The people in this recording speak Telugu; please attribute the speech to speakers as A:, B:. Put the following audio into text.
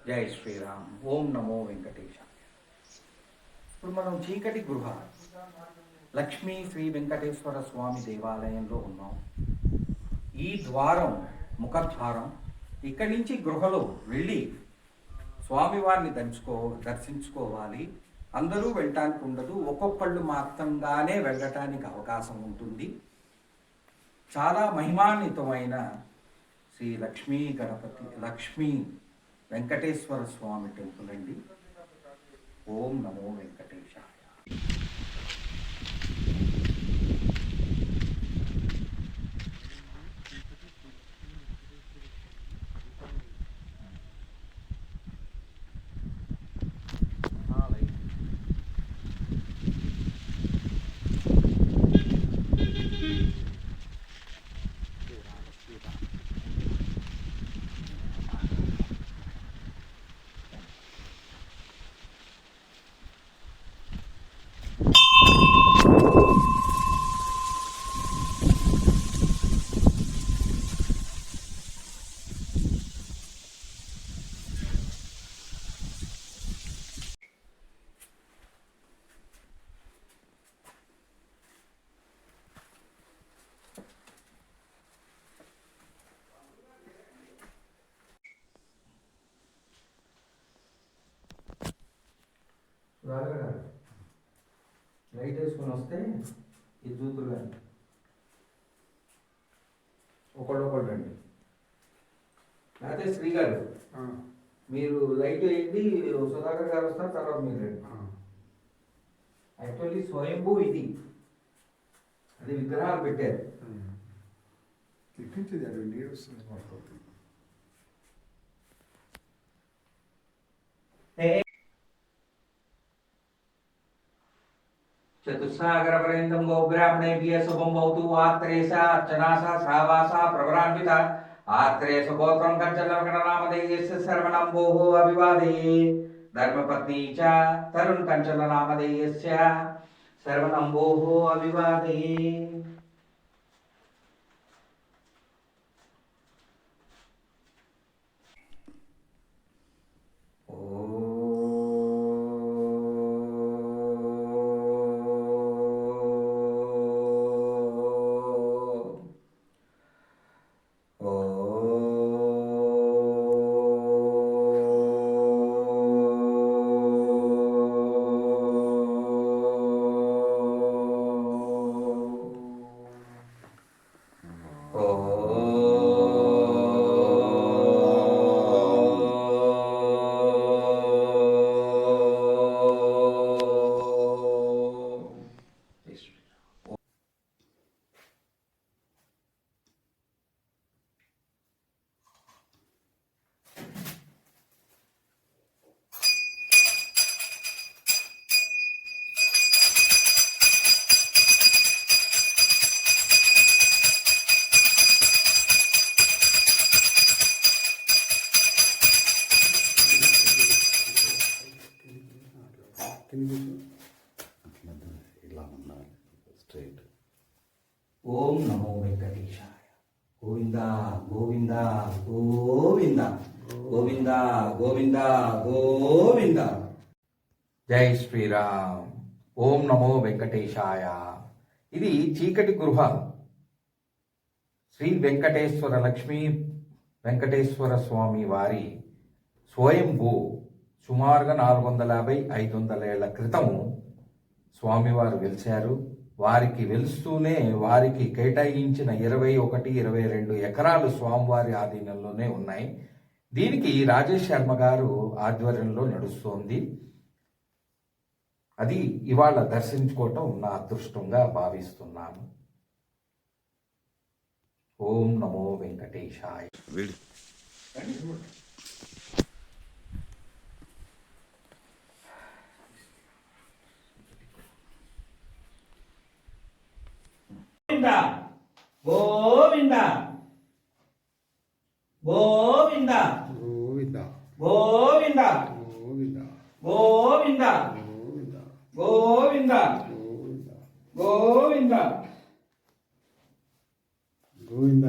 A: జై శ్రీరామ్. ఓం నమో వెంకటేశ. ఇప్పుడు మనం చీకటి గృహ లక్ష్మీ శ్రీ వెంకటేశ్వర స్వామి దేవాలయంలో ఉన్నాం. ఈ ద్వారం ముఖద్వారం. ఇక్కడి నుంచి గృహలో వెళ్ళి స్వామివారిని దర్శించుకోవాలి. అందరూ వెళ్ళటానికి ఉండదు, ఒక్కొక్కళ్ళు మాత్రంగానే వెళ్ళటానికి అవకాశం ఉంటుంది. చాలా మహిమాన్వితమైన శ్రీ లక్ష్మీ వెంకటేశ్వర స్వామి టెంపుల్ అండి. ఓం నమో వెంకటేశాయ. లైట్ వేసుకొని వస్తే ఇది చూతురు కానీ ఒకళ్ళు రండి. లేకపోతే శ్రీ గారు మీరు లైట్ వేయండి, సుధాకర్ గారు వస్తారు, తర్వాత మీరు రండి. యాక్చువల్లీ స్వయంభూ ఇది, అది విగ్రహాలు పెట్టారు.
B: నీరు వస్తుంది.
A: చతుస్సాగరపర్యంతం గోబ్రాహ్మణేభ్యः శుభం భవతు. ఆత్రేయసా అర్చనాసా సావాసా ప్రవరాన్విత ఆత్రేయస గోత్రం కంచలనామధేయస్య శర్వణంభోః అభివాదయే. ధర్మపత్నీ చ తరుణ్ కంచలనామధేయస్య శర్వణంభోః అభివాదయే.
B: ఇలా ఉండాలి స్ట్రైట్.
A: ఓం నమో వెంకటేశాయ. గోవింద గోవింద గోవింద గోవింద గోవింద గోవింద. జై శ్రీరామ్. ఓం నమో వెంకటేశాయ. ఇది చీకటి గృహ శ్రీ లక్ష్మీ వెంకటేశ్వర స్వామి వారి స్వయంభూ. సుమారుగా 450-500 ఏళ్ల క్రితము స్వామివారు వెలిశారు. వారికి వెలుస్తూనే వారికి కేటాయించిన 21-22 ఎకరాలు స్వామివారి ఆధీనంలోనే ఉన్నాయి. దీనికి రాజేష్ శర్మ గారు ఆధ్వర్యంలో నడుస్తోంది. అది ఇవాళ దర్శించుకోవటం నా అదృష్టంగా భావిస్తున్నాను. ఓం నమో వెంకటేశాయ. గోవింద గోవింద గోవింద గోవింద గోవింద గోవింద గోవింద గోవింద గోవింద.